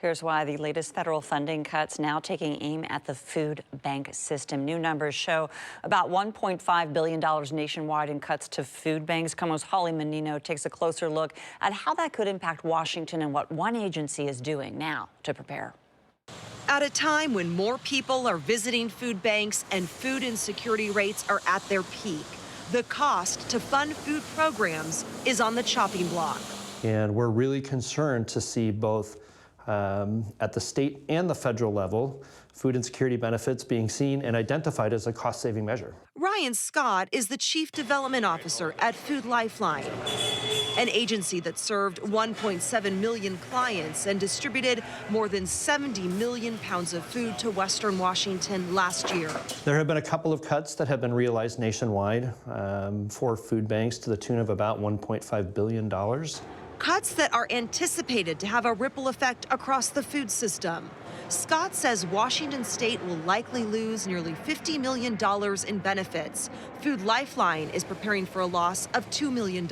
Here's why the latest federal funding cuts now taking aim at the food bank system. New numbers show about $1.5 billion nationwide in cuts to food banks. KOMO's Holly Menino takes a closer look at how that could impact Washington and what one agency is doing now to prepare. At a time when more people are visiting food banks and food insecurity rates are at their peak, the cost to fund food programs is on the chopping block. And we're really concerned to see both at the state and the federal level, food insecurity benefits being seen and identified as a cost-saving measure. Ryan Scott is the Chief Development Officer at Food Lifeline, an agency that served 1.7 million clients and distributed more than 70 million pounds of food to Western Washington last year. There have been a couple of cuts that have been realized nationwide for food banks to the tune of about $1.5 billion. Cuts that are anticipated to have a ripple effect across the food system. Scott says Washington state will likely lose nearly $50 million in benefits. Food Lifeline is preparing for a loss of $2 million.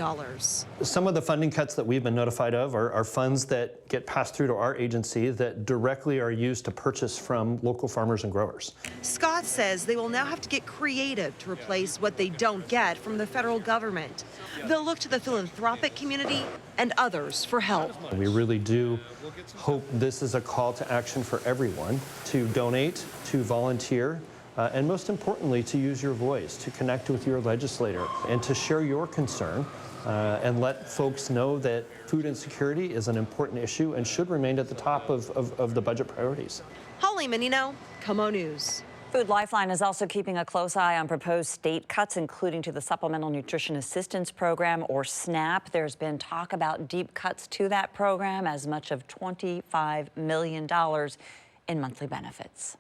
Some of the funding cuts that we've been notified of are funds that get passed through to our agency that directly are used to purchase from local farmers and growers. Scott says they will now have to get creative to replace what they don't get from the federal government. They'll look to the philanthropic community and others for help. We really do hope this is a call to action for everyone to donate, to volunteer, and most importantly, to use your voice, to connect with your legislator, and to share your concern and let folks know that food insecurity is an important issue and should remain at the top of the budget priorities. Holly Menino, KOMO News. Food Lifeline is also keeping a close eye on proposed state cuts, including to the Supplemental Nutrition Assistance Program, or SNAP. There's been talk about deep cuts to that program, as much of $25 million in monthly benefits.